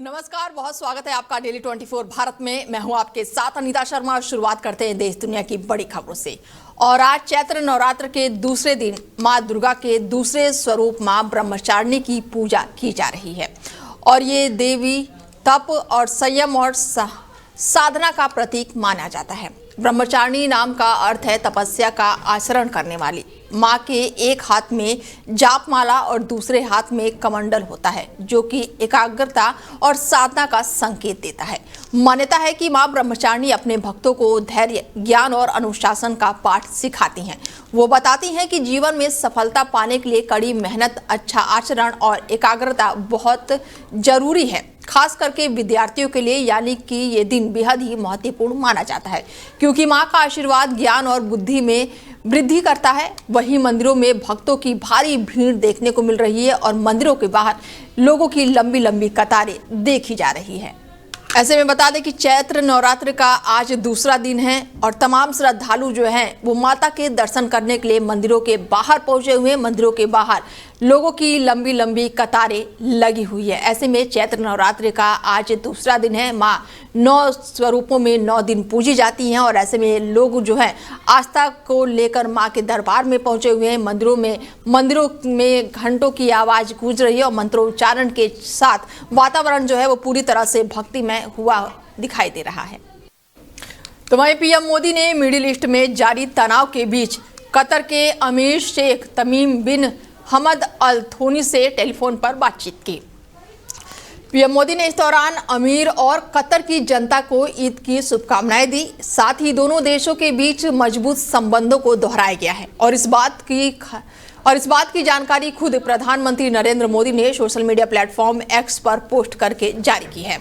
नमस्कार, बहुत स्वागत है आपका डेली 24 भारत में। मैं हूं आपके साथ अनीता शर्मा। शुरुआत करते हैं देश दुनिया की बड़ी खबरों से। और आज चैत्र नवरात्र के दूसरे दिन मां दुर्गा के दूसरे स्वरूप मां ब्रह्मचारिणी की पूजा की जा रही है। और ये देवी तप और संयम और साधना का प्रतीक माना जाता है। ब्रह्मचारिणी नाम का अर्थ है तपस्या का आचरण करने वाली। माँ के एक हाथ में जाप माला और दूसरे हाथ में कमंडल होता है, जो कि एकाग्रता और साधना का संकेत देता है। मान्यता है कि माँ ब्रह्मचारिणी अपने भक्तों को धैर्य, ज्ञान और अनुशासन का पाठ सिखाती हैं। वो बताती हैं कि जीवन में सफलता पाने के लिए कड़ी मेहनत, अच्छा आचरण और एकाग्रता बहुत जरूरी है, खास करके विद्यार्थियों के लिए। यानी कि ये दिन बेहद ही महत्वपूर्ण माना जाता है, क्योंकि माँ का आशीर्वाद ज्ञान और बुद्धि में वृद्धि करता है। वहीं मंदिरों में भक्तों की भारी भीड़ देखने को मिल रही है और मंदिरों के बाहर लोगों की लंबी लंबी कतारें देखी जा रही है। ऐसे में बता दें कि चैत्र नवरात्र का आज दूसरा दिन है और तमाम श्रद्धालु जो हैं वो माता के दर्शन करने के लिए मंदिरों के बाहर पहुंचे हुए हैं। मंदिरों के बाहर लोगों की लंबी लंबी कतारें लगी हुई है। ऐसे में चैत्र नवरात्र का आज दूसरा दिन है। माँ 9 स्वरूपों में 9 दिन पूजी जाती हैं और ऐसे में लोग जो है आस्था को लेकर माँ के दरबार में पहुंचे हुए हैं। मंदिरों में घंटों की आवाज गूंज रही है और मंत्रोच्चारण के साथ वातावरण जो है वो पूरी तरह से भक्तिमय हुआ दिखाई दे रहा है। तो वहीं पीएम मोदी ने मिडिल ईस्ट में जारी तनाव के बीच कतर के अमीर शेख तमीम बिन हमद अल थोनी से टेलीफोन पर बातचीत की। पीएम मोदी ने इस दौरान अमीर और कतर की जनता को ईद की शुभकामनाएं दी। साथ ही दोनों देशों के बीच मजबूत संबंधों को दोहराया गया है और इस बात की जानकारी खुद प्रधानमंत्री नरेंद्र मोदी ने सोशल मीडिया प्लेटफॉर्म एक्स पर पोस्ट करके जारी की है।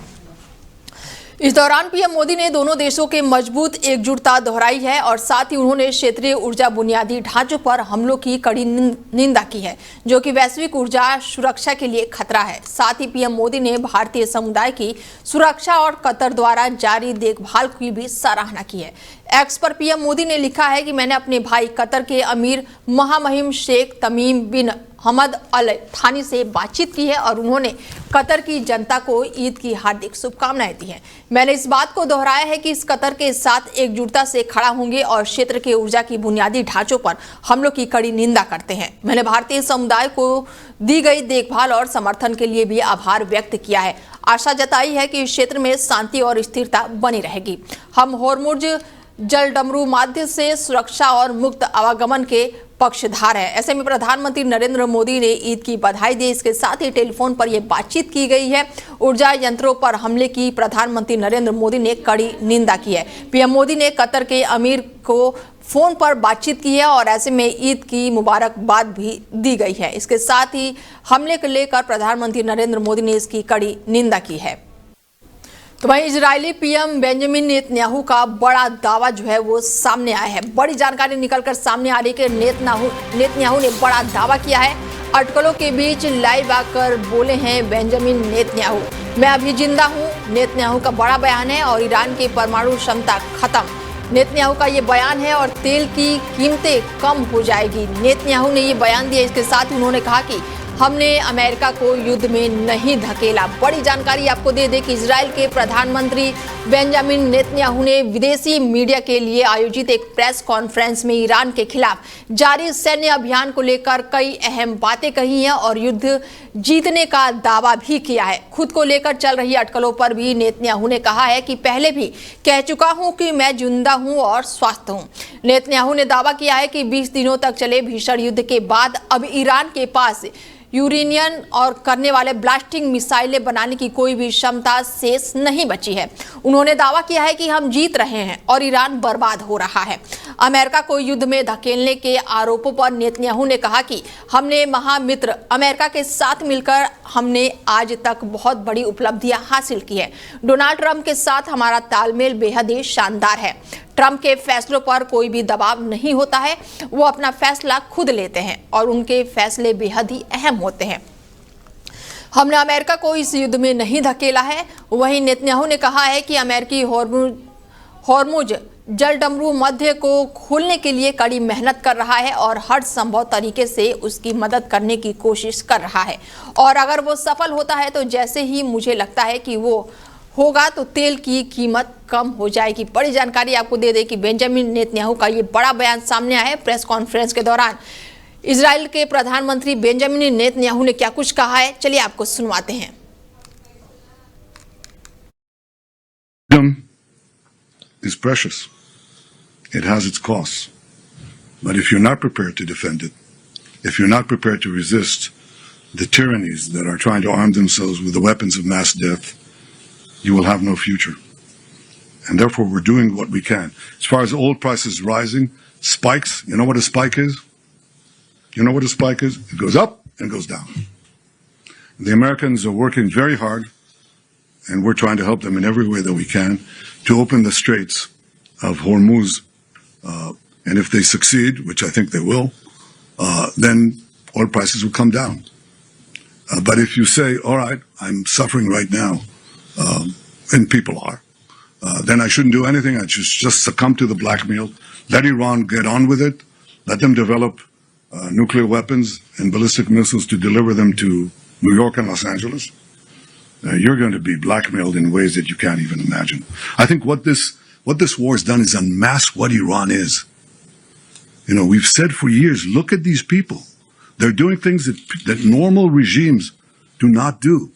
इस दौरान पीएम मोदी ने दोनों देशों के मजबूत एकजुटता दोहराई है और साथ ही उन्होंने क्षेत्रीय ऊर्जा बुनियादी ढांचों पर हमलों की कड़ी निंदा की है, जो कि वैश्विक ऊर्जा सुरक्षा के लिए खतरा है। साथ ही पीएम मोदी ने भारतीय समुदाय की सुरक्षा और कतर द्वारा जारी देखभाल की भी सराहना की है। एक्स पर पीएम मोदी ने लिखा है कि मैंने अपने भाई कतर के अमीर महामहिम शेख तमीम बिन हमद अल थानी से बातचीत की है और उन्होंने कतर की जनता को ईद की हार्दिक शुभकामनाएं दी हैं। मैंने इस बात को दोहराया है कि इस कतर के साथ एकजुटता से खड़ा होंगे और क्षेत्र के ऊर्जा की बुनियादी ढांचों पर हमलों की कड़ी निंदा करते हैं। मैंने भारतीय समुदाय को दी गई देखभाल और समर्थन के लिए भी आभार व्यक्त किया है। आशा जताई है कि इस क्षेत्र में शांति और स्थिरता बनी रहेगी। हम होर्मुज जलडमरू माध्यम से सुरक्षा और मुक्त आवागमन के पक्षधार है। ऐसे में प्रधानमंत्री नरेंद्र मोदी ने ईद की बधाई दी। इसके साथ ही टेलीफोन पर यह बातचीत की गई है। ऊर्जा यंत्रों पर हमले की प्रधानमंत्री नरेंद्र मोदी ने कड़ी निंदा की है। पीएम मोदी ने कतर के अमीर को फोन पर बातचीत की है और ऐसे में ईद की मुबारकबाद भी दी गई है। इसके साथ ही हमले को लेकर प्रधानमंत्री नरेंद्र मोदी ने इसकी कड़ी निंदा की है। तो वहीं इजरायली पीएम बेंजामिन नेतन्याहू का बड़ा दावा जो है वो सामने आया है। बड़ी जानकारी निकलकर सामने आ रही है कि नेतन्याहू ने बड़ा दावा किया है। अटकलों के बीच लाइव आकर बोले हैं बेंजामिन नेतन्याहू, मैं अभी जिंदा हूं। नेतन्याहू का बड़ा बयान है और ईरान की परमाणु क्षमता खत्म। नेतन्याहू का ये बयान है और तेल की कीमतें कम हो जाएगी। नेतन्याहू ने ये बयान दिया। इसके साथ उन्होंने कहा कि हमने अमेरिका को युद्ध में नहीं धकेला। बड़ी जानकारी आपको दे दें कि इजराइल के प्रधानमंत्री बेंजामिन नेतन्याहू ने विदेशी मीडिया के लिए आयोजित एक प्रेस कॉन्फ्रेंस में ईरान के खिलाफ जारी सैन्य अभियान को लेकर कई अहम बातें कही हैं और युद्ध जीतने का दावा भी किया है। खुद को लेकर चल रही अटकलों पर भी नेतन्याहू ने कहा है कि पहले भी कह चुका हूं कि मैं जिंदा हूं और स्वस्थ हूं। नेतन्याहू ने दावा किया है कि 20 दिनों तक चले भीषण युद्ध के बाद अब ईरान के पास यूरेनियम और करने वाले ब्लास्टिंग मिसाइलें बनाने की कोई भी क्षमता शेष नहीं बची है। उन्होंने दावा किया है कि हम जीत रहे हैं और ईरान बर्बाद हो रहा है। अमेरिका को युद्ध में धकेलने के आरोपों पर नेतन्याहू ने कहा कि हमने महामित्र अमेरिका के साथ मिलकर हमने आज तक बहुत बड़ी उपलब्धियां हासिल की है। डोनाल्ड ट्रंप के साथ हमारा तालमेल बेहद ही शानदार है। ट्रंप के फैसलों पर कोई भी दबाव नहीं होता है। वो अपना फैसला खुद लेते हैं और उनके फैसले बेहद ही अहम होते हैं। हमने अमेरिका को इस युद्ध में नहीं धकेला है। वहीं नेतन्याहू ने कहा है कि अमेरिकी होर्मुज जलडमरू मध्य को खोलने के लिए कड़ी मेहनत कर रहा है और हर संभव तरीके से उसकी मदद करने की कोशिश कर रहा है। और अगर वो सफल होता है तो जैसे ही मुझे लगता है कि वो होगा तो तेल की कीमत कम हो जाएगी। बड़ी जानकारी आपको दे दें कि बेंजामिन नेतन्याहू का ये बड़ा बयान सामने आया है। प्रेस कॉन्फ्रेंस के दौरान इजराइल के प्रधानमंत्री बेंजामिन नेतन्याहू ने क्या कुछ कहा है, चलिए आपको सुनवाते हैं। Is precious. It has its costs. But if you're not prepared to defend it, if you're not prepared to resist the tyrannies that are trying to arm themselves with the weapons of mass death, you will have no future. And therefore, we're doing what we can. As far as oil prices rising, spikes, you know what a spike is? You know what a spike is? It goes up and goes down. The Americans are working very hard, and we're trying to help them in every way that we can to open the straits of Hormuz. And if they succeed, which I think they will, then oil prices will come down. But if you say, all right, I'm suffering right now, and people are, then I shouldn't do anything. I should just succumb to the blackmail, let Iran get on with it, let them develop nuclear weapons and ballistic missiles to deliver them to New York and Los Angeles. You're going to be blackmailed in ways that you can't even imagine. I think what this war has done is unmask what Iran is. You know, we've said for years, look at these people. They're doing things that normal regimes do not do.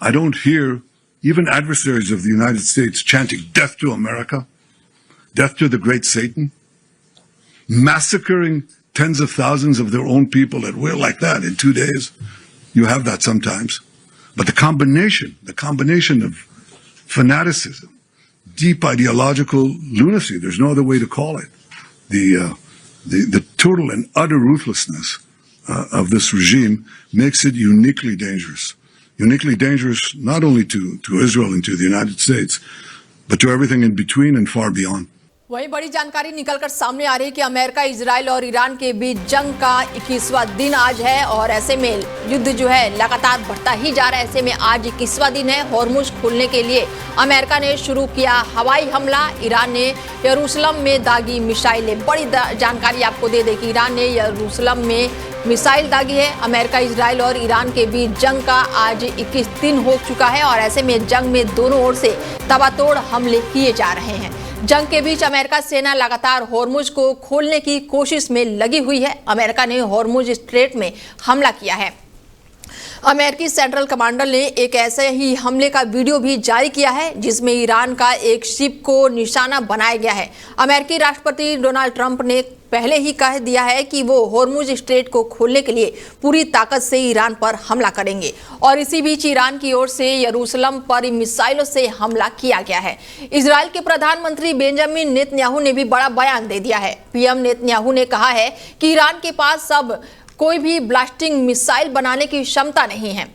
I don't hear even adversaries of the United States chanting death to America, death to the great Satan, massacring tens of thousands of their own people at will like that in 2 days. You have that sometimes. But the combination of fanaticism, deep ideological lunacy, there's no other way to call it, the total and utter ruthlessness of this regime makes it uniquely dangerous. Uniquely dangerous not only to Israel and to the United States, but to everything in between and far beyond. वहीं बड़ी जानकारी निकलकर सामने आ रही है कि America, Israel और Iran के बीच जंग का 21वां दिन आज है और ऐसे में युद्ध जो है लगातार बढ़ता ही जा रहा है। ऐसे में आज 21वां दिन है। हॉर्मुज खोलने के लिए अमेरिका ने शुरू किया हवाई हमला, ईरान ने यरूशलेम में दागी मिसाइलें। बड़ी जानकारी आपको दे दें कि ईरान ने यरूशलेम में मिसाइल दागी है। अमेरिका, इजराइल और ईरान के बीच जंग का आज 21 दिन हो चुका है और ऐसे में जंग में दोनों ओर से तबातोड़ हमले किए जा रहे हैं। जंग के बीच अमेरिका सेना लगातार हॉर्मुज को खोलने की कोशिश में लगी हुई है। अमेरिका ने हॉर्मुज स्ट्रेट में हमला किया है। अमेरिकी सेंट्रल कमांडर ने एक ऐसे ही हमले का वीडियो भी जारी किया है जिसमें ईरान का एक शिप को निशाना बनाया गया है। अमेरिकी राष्ट्रपति डोनाल्ड ट्रंप ने पहले ही कह दिया है कि वो हॉर्मुज स्ट्रेट को खोलने के लिए पूरी ताकत से ईरान पर हमला करेंगे और इसी बीच ईरान की ओर से यरूशलेम पर मिसाइलों से हमला किया गया है। इजराइल के प्रधानमंत्री बेंजामिन नेतन्याहू ने भी बड़ा बयान दे दिया है। पीएम नेतन्याहू ने कहा है कि ईरान के पास अब कोई भी ब्लास्टिंग मिसाइल बनाने की क्षमता नहीं है।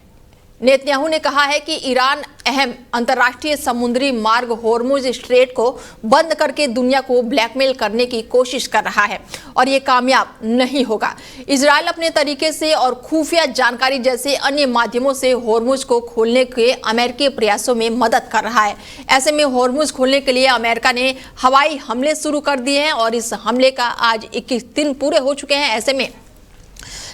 नेतन्याहू ने कहा है कि ईरान अहम अंतर्राष्ट्रीय समुद्री मार्ग हॉर्मुज स्ट्रेट को बंद करके दुनिया को ब्लैकमेल करने की कोशिश कर रहा है और ये कामयाब नहीं होगा। इजराइल अपने तरीके से और खुफिया जानकारी जैसे अन्य माध्यमों से हॉर्मुज को खोलने के अमेरिकी प्रयासों में मदद कर रहा है। ऐसे में हॉर्मुज खोलने के लिए अमेरिका ने हवाई हमले शुरू कर दिए हैं और इस हमले का आज 21 दिन पूरे हो चुके हैं। ऐसे में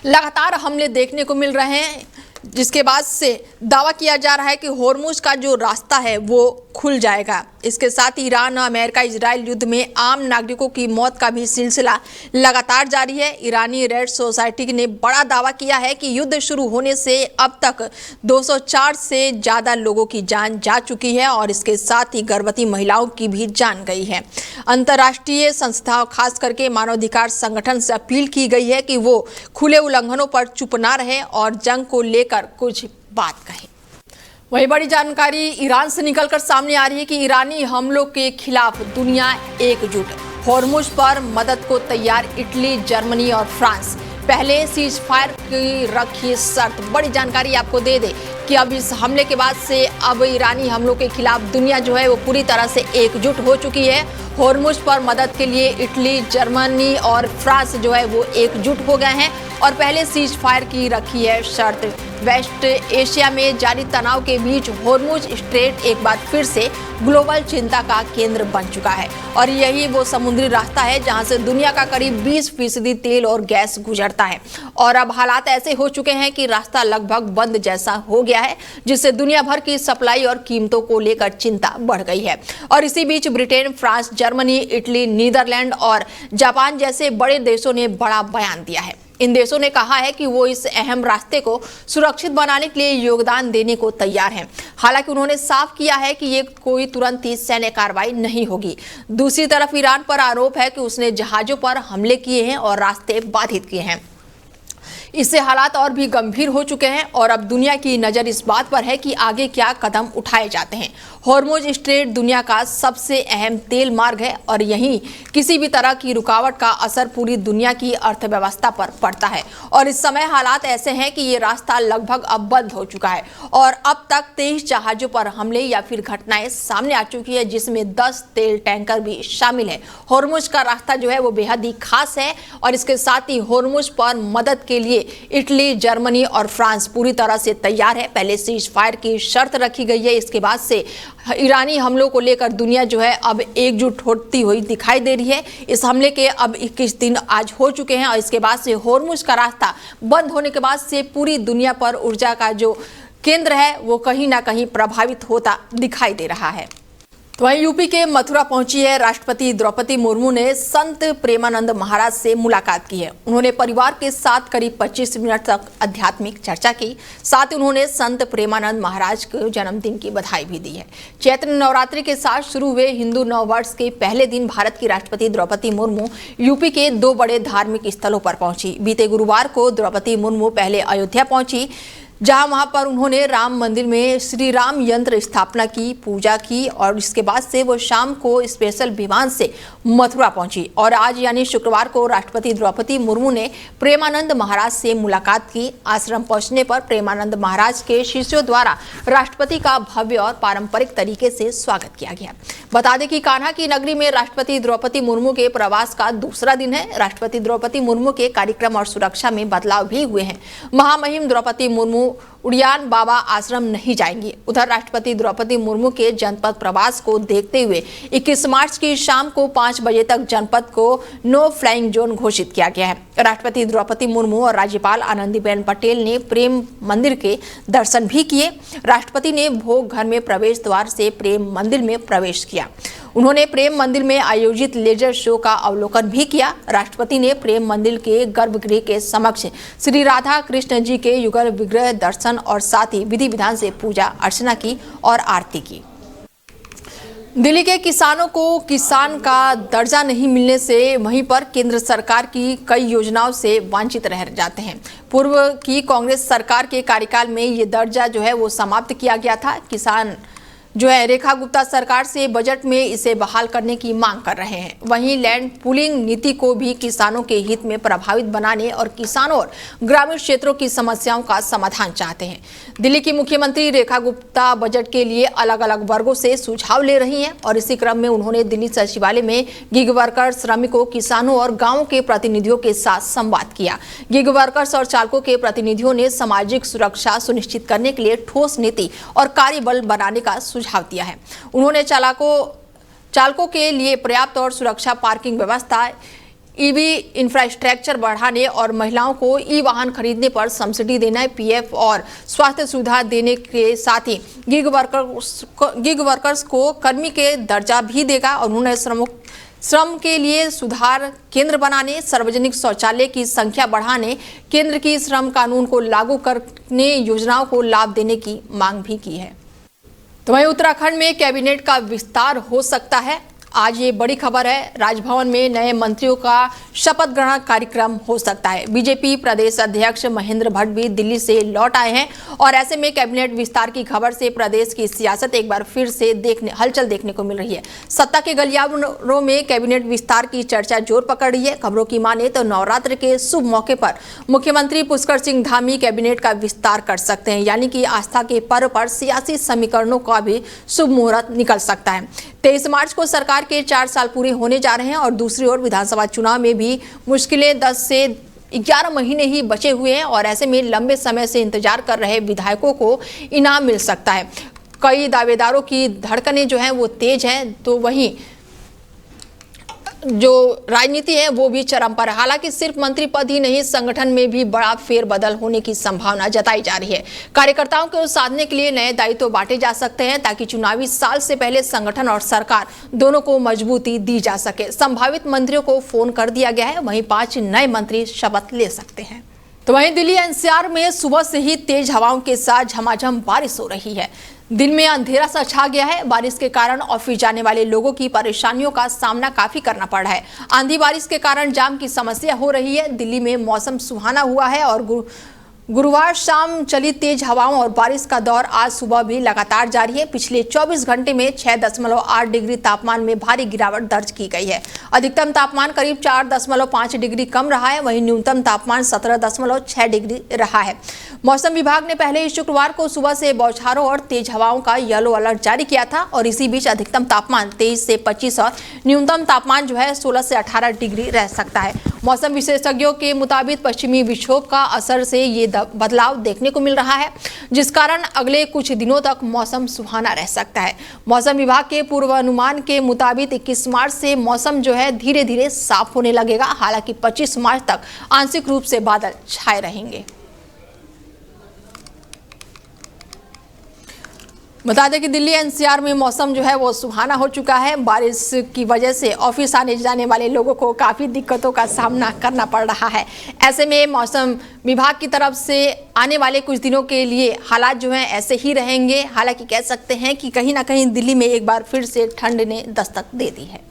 लगातार हमले देखने को मिल रहे हैं जिसके बाद से दावा किया जा रहा है कि हॉर्मुज का जो रास्ता है वो खुल जाएगा। इसके साथ ईरान, अमेरिका, इजराइल युद्ध में आम नागरिकों की मौत का भी सिलसिला लगातार जारी है। ईरानी रेड सोसाइटी ने बड़ा दावा किया है कि युद्ध शुरू होने से अब तक 204 से ज़्यादा लोगों की जान जा चुकी है और इसके साथ ही गर्भवती महिलाओं की भी जान गई है। अंतर्राष्ट्रीय संस्थाओं, खास करके मानवाधिकार संगठन से अपील की गई है कि वो खुले उल्लंघनों पर चुप ना रहे और जंग को लेकर कुछ बात कहें। वही बड़ी जानकारी ईरान से निकलकर सामने आ रही है कि ईरानी हमलों के खिलाफ दुनिया एकजुट। हॉर्मुज पर मदद को तैयार इटली, जर्मनी और फ्रांस। पहले सीज फायर की रखी शर्त। बड़ी जानकारी आपको दे दे कि अब इस हमले के बाद से अब ईरानी हमलों के खिलाफ दुनिया जो है वो पूरी तरह से एकजुट हो चुकी है। हॉर्मुज पर मदद के लिए इटली, जर्मनी और फ्रांस जो है वो एकजुट हो गए हैं और पहले सीज फायर की रखी है शर्त। वेस्ट एशिया में जारी तनाव के बीच होर्मुज स्ट्रेट एक बार फिर से ग्लोबल चिंता का केंद्र बन चुका है और यही वो समुद्री रास्ता है जहां से दुनिया का करीब 20% तेल और गैस गुजरता है। और अब हालात ऐसे हो चुके हैं कि रास्ता लगभग बंद जैसा हो गया है, जिससे दुनिया भर की सप्लाई और कीमतों को लेकर चिंता बढ़ गई है। और इसी बीच Britain, France, Germany, Italy, Netherland और जापान जैसे बड़े देशों ने बड़ा बयान दिया है। इन देशों ने कहा है कि वो इस अहम रास्ते को सुरक्षित बनाने के लिए योगदान देने को तैयार हैं। हालांकि उन्होंने साफ किया है कि ये कोई तुरंत ही सैन्य कार्रवाई नहीं होगी। दूसरी तरफ ईरान पर आरोप है कि उसने जहाजों पर हमले किए हैं और रास्ते बाधित किए हैं। इससे हालात और भी गंभीर हो चुके हैं और अब दुनिया की नजर इस बात पर है कि आगे क्या कदम उठाए जाते हैं। होर्मुज स्ट्रेट दुनिया का सबसे अहम तेल मार्ग है और यहीं किसी भी तरह की रुकावट का असर पूरी दुनिया की अर्थव्यवस्था पर पड़ता है। और इस समय हालात ऐसे हैं कि ये रास्ता लगभग अब बंद हो चुका है और अब तक 23 जहाजों पर हमले या फिर घटनाएं सामने आ चुकी है, जिसमें 10 तेल टैंकर भी शामिल है। होर्मुज का रास्ता जो है वो बेहद ही खास है और इसके साथ ही होर्मुज पर मदद के लिए इटली, जर्मनी और फ्रांस पूरी तरह से तैयार है। पहले सीज फायर की शर्त रखी गई है। इसके बाद से ईरानी हमलों को लेकर दुनिया जो है अब एकजुट होती हुई दिखाई दे रही है। इस हमले के अब 21 दिन आज हो चुके हैं और इसके बाद से होर्मुज का रास्ता बंद होने के बाद से पूरी दुनिया पर ऊर्जा का जो केंद्र है वो कहीं ना कहीं प्रभावित होता दिखाई दे रहा है। तो वहीं यूपी के मथुरा पहुंची है राष्ट्रपति द्रौपदी मुर्मू ने संत प्रेमानंद महाराज से मुलाकात की है। उन्होंने परिवार के साथ करीब 25 मिनट तक आध्यात्मिक चर्चा की। साथ ही उन्होंने संत प्रेमानंद महाराज के जन्मदिन की बधाई भी दी है। चैत्र नवरात्रि के साथ शुरू हुए हिंदू नववर्ष के पहले दिन भारत की राष्ट्रपति द्रौपदी मुर्मू यूपी के 2 बड़े धार्मिक स्थलों पर पहुंची। बीते गुरुवार को द्रौपदी मुर्मू पहले अयोध्या पहुंची, जहां वहां पर उन्होंने राम मंदिर में श्री राम यंत्र स्थापना की, पूजा की और इसके बाद से वो शाम को स्पेशल विमान से मथुरा पहुंची। और आज यानी शुक्रवार को राष्ट्रपति द्रौपदी मुर्मू ने प्रेमानंद महाराज से मुलाकात की। आश्रम पहुंचने पर प्रेमानंद महाराज के शिष्यों द्वारा राष्ट्रपति का भव्य और पारंपरिक तरीके से स्वागत किया गया। बता दें कि कान्हा की नगरी में राष्ट्रपति द्रौपदी मुर्मू के प्रवास का दूसरा दिन है। राष्ट्रपति द्रौपदी मुर्मू के कार्यक्रम और सुरक्षा में बदलाव भी हुए हैं। महामहिम द्रौपदी मुर्मू उड़ियान बाबा आश्रम नहीं जाएंगी। उधर राष्ट्रपति द्रौपदी मुर्मू के जनपद प्रवास को देखते हुए 21 मार्च की शाम को 5 बजे तक जनपद को नो फ्लाइंग जोन घोषित किया गया है। राष्ट्रपति द्रौपदी मुर्मू और राज्यपाल आनंदीबेन पटेल ने प्रेम मंदिर के दर्शन भी किए। राष्ट्रपति ने भोग घर में प्रवेश द्वार से प्रेम मंदिर में प्रवेश किया। उन्होंने प्रेम मंदिर में आयोजित लेजर शो का अवलोकन भी किया। राष्ट्रपति ने प्रेम मंदिर के गर्भगृह के समक्ष श्री राधा कृष्ण जी के युगल विग्रह दर्शन और साथ ही विधि विधान से पूजा अर्चना की और आरती की। दिल्ली के किसानों को किसान का दर्जा नहीं मिलने से वहीं पर केंद्र सरकार की कई योजनाओं से वंचित रह जाते हैं। पूर्व की कांग्रेस सरकार के कार्यकाल में ये दर्जा जो है वो समाप्त किया गया था। किसान जो है रेखा गुप्ता सरकार से बजट में इसे बहाल करने की मांग कर रहे हैं। वहीं लैंड पूलिंग नीति को भी किसानों के हित में प्रभावित बनाने और किसानों और ग्रामीण क्षेत्रों की समस्याओं का समाधान चाहते हैं। दिल्ली की मुख्यमंत्री रेखा गुप्ता बजट के लिए अलग अलग वर्गों से सुझाव ले रही हैं और इसी क्रम में उन्होंने दिल्ली सचिवालय में गिग वर्कर्स, श्रमिकों, किसानों और गाँवों के प्रतिनिधियों के साथ संवाद किया। गिग वर्कर्स और चालकों के प्रतिनिधियों ने सामाजिक सुरक्षा सुनिश्चित करने के लिए ठोस नीति और कार्यबल बनाने का सुझाव दिया है। उन्होंने चालकों के लिए पर्याप्त और सुरक्षा पार्किंग व्यवस्था, ईवी इंफ्रास्ट्रक्चर बढ़ाने और महिलाओं को ई वाहन खरीदने पर सब्सिडी देना, पीएफ और स्वास्थ्य सुविधा देने के साथ ही गिग वर्कर्स को कर्मी के दर्जा भी देगा। और उन्होंने श्रम के लिए सुधार केंद्र बनाने, सार्वजनिक शौचालय की संख्या बढ़ाने, केंद्र की श्रम कानून को लागू करने योजनाओं को लाभ देने की मांग भी की है। तो वहीं उत्तराखंड में कैबिनेट का विस्तार हो सकता है। आज ये बड़ी खबर है। राजभवन में नए मंत्रियों का शपथ ग्रहण कार्यक्रम हो सकता है। बीजेपी प्रदेश अध्यक्ष महेंद्र भट्ट भी दिल्ली से लौट आए हैं और ऐसे में कैबिनेट विस्तार की खबर से प्रदेश की सियासत एक बार फिर से हलचल देखने को मिल रही है। सत्ता के गलियारों में कैबिनेट विस्तार की चर्चा जोर पकड़ रही है। खबरों की माने तो नवरात्र के शुभ मौके पर मुख्यमंत्री पुष्कर सिंह धामी कैबिनेट का विस्तार कर सकते हैं, यानी कि आस्था के पर्व पर सियासी समीकरणों का भी शुभ मुहूर्त निकल सकता है। 23 मार्च को सरकार के 4 साल पूरे होने जा रहे हैं और दूसरी ओर विधानसभा चुनाव में भी मुश्किलें 10 से 11 महीने ही बचे हुए हैं और ऐसे में लंबे समय से इंतजार कर रहे विधायकों को इनाम मिल सकता है। कई दावेदारों की धड़कनें जो हैं वो तेज हैं, तो वहीं जो राजनीति है वो भी चरम पर। हालांकि सिर्फ मंत्री पद ही नहीं, संगठन में भी बड़ा फेरबदल होने की संभावना जताई जा रही है। कार्यकर्ताओं को साधने के लिए नए दायित्व बांटे जा सकते हैं ताकि चुनावी साल से पहले संगठन और सरकार दोनों को मजबूती दी जा सके। संभावित मंत्रियों को फोन कर दिया गया है, वहीं 5 नए मंत्री शपथ ले सकते हैं। तो वहीं दिल्ली एनसीआर में सुबह से ही तेज हवाओं के साथ झमाझम बारिश हो रही है। दिन में अंधेरा सा छा गया है। बारिश के कारण ऑफिस जाने वाले लोगों की परेशानियों का सामना काफी करना पड़ रहा है। आंधी बारिश के कारण जाम की समस्या हो रही है। दिल्ली में मौसम सुहाना हुआ है और गुरुवार शाम चली तेज हवाओं और बारिश का दौर आज सुबह भी लगातार जारी है। पिछले 24 घंटे में 6.8 डिग्री तापमान में भारी गिरावट दर्ज की गई है। अधिकतम तापमान करीब 4.5 डिग्री कम रहा है, वहीं न्यूनतम तापमान 17.6 डिग्री रहा है। मौसम विभाग ने पहले ही शुक्रवार को सुबह से बौछारों और तेज हवाओं का येलो अलर्ट जारी किया था और इसी बीच अधिकतम तापमान 23 से 25 और न्यूनतम तापमान जो है 16 से 18 डिग्री रह सकता है। मौसम विशेषज्ञों के मुताबिक पश्चिमी विक्षोभ का असर से ये बदलाव देखने को मिल रहा है, जिस कारण अगले कुछ दिनों तक मौसम सुहाना रह सकता है। मौसम विभाग के पूर्वानुमान के मुताबिक 21 मार्च से मौसम जो है धीरे धीरे साफ होने लगेगा। हालांकि 25 मार्च तक आंशिक रूप से बादल छाए रहेंगे। बता दें कि दिल्ली एनसीआर में मौसम जो है वो सुहाना हो चुका है। बारिश की वजह से ऑफिस आने जाने वाले लोगों को काफ़ी दिक्कतों का सामना करना पड़ रहा है। ऐसे में मौसम विभाग की तरफ से आने वाले कुछ दिनों के लिए हालात जो हैं ऐसे ही रहेंगे। हालांकि कह सकते हैं कि कहीं ना कहीं दिल्ली में एक बार फिर से ठंड ने दस्तक दे दी है।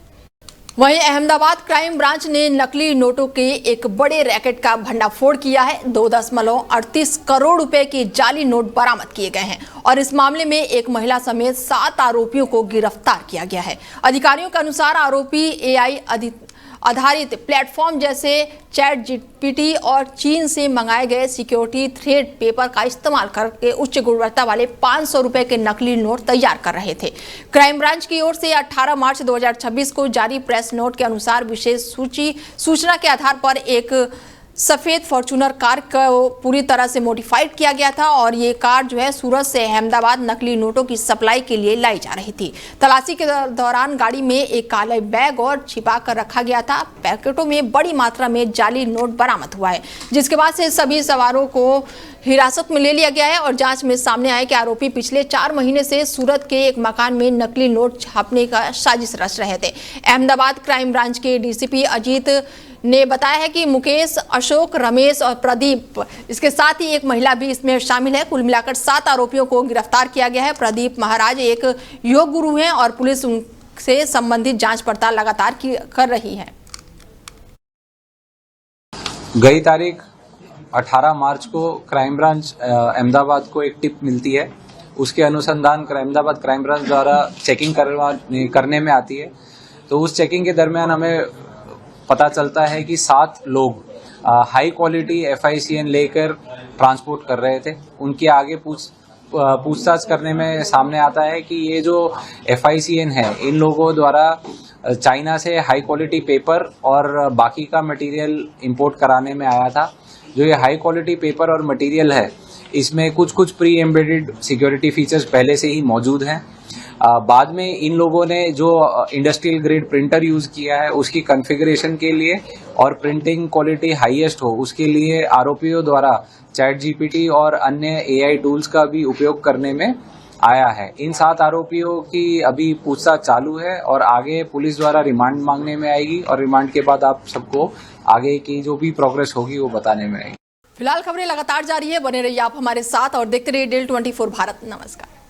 वहीं अहमदाबाद क्राइम ब्रांच ने नकली नोटों के एक बड़े रैकेट का भंडाफोड़ किया है। 2.38 करोड़ रुपए के जाली नोट बरामद किए गए हैं और इस मामले में एक महिला समेत 7 आरोपियों को गिरफ्तार किया गया है। अधिकारियों के अनुसार आरोपी एआई आधारित प्लेटफॉर्म जैसे चैट जीपीटी और चीन से मंगाए गए सिक्योरिटी थ्रेड पेपर का इस्तेमाल करके उच्च गुणवत्ता वाले 500 रुपए के नकली नोट तैयार कर रहे थे। क्राइम ब्रांच की ओर से 18 मार्च 2026 को जारी प्रेस नोट के अनुसार विशेष सूचना के आधार पर एक सफेद फॉर्च्यूनर कार को पूरी तरह से मॉडिफाइड किया गया था और ये कार जो है सूरत से अहमदाबाद नकली नोटों की सप्लाई के लिए लाई जा रही थी। तलाशी के दौरान गाड़ी में एक काला बैग और छिपा कर रखा गया था। पैकेटों में बड़ी मात्रा में जाली नोट बरामद हुआ है, जिसके बाद से सभी सवारों को हिरासत में ले लिया गया है और जांच में सामने आया कि आरोपी पिछले 4 महीने से सूरत के एक मकान में नकली नोट छापने का साजिश रच रहे थे। अहमदाबाद क्राइम ब्रांच के डीसीपी अजीत ने बताया है कि मुकेश, अशोक, रमेश और प्रदीप, इसके साथ ही एक महिला भी इसमें शामिल है। कुल मिलाकर 7 आरोपियों को गिरफ्तार किया गया है। प्रदीप महाराज एक योग गुरु हैं और पुलिस उनसे संबंधित जांच पड़ताल लगातार कर रही है। गई तारीख 18 मार्च को क्राइम ब्रांच अहमदाबाद को एक टिप मिलती है। उसके अनुसंधान अहमदाबाद क्राइम ब्रांच द्वारा चेकिंग करने में आती है। तो उस चेकिंग के दरमियान हमें पता चलता है कि 7 लोग हाई क्वालिटी FICN लेकर ट्रांसपोर्ट कर रहे थे। उनके आगे पूछताछ करने में सामने आता है कि ये जो FICN है, इन लोगों द्वारा चाइना से हाई क्वालिटी पेपर और बाकी का मटेरियल इंपोर्ट कराने में आया था। जो ये हाई क्वालिटी पेपर और मटेरियल है, इसमें कुछ प्री एम्बेडेड सिक्योरिटी फीचर्स पहले से ही मौजूद हैं। बाद में इन लोगों ने जो इंडस्ट्रियल ग्रेड प्रिंटर यूज किया है, उसकी कॉन्फ़िगरेशन के लिए और प्रिंटिंग क्वालिटी हाईएस्ट हो, उसके लिए आरोपियों द्वारा चैट जीपीटी और अन्य AI टूल्स का भी उपयोग करने में आया है। इन 7 आरोपियों की अभी पूछताछ चालू है और आगे पुलिस द्वारा रिमांड मांगने में आएगी और रिमांड के बाद आप सबको आगे की जो भी प्रोग्रेस होगी वो बताने में आएगी। फिलहाल खबरें लगातार जारी है, बने रहिए आप हमारे साथ और देखते रहिए डेल 24 भारत। नमस्कार।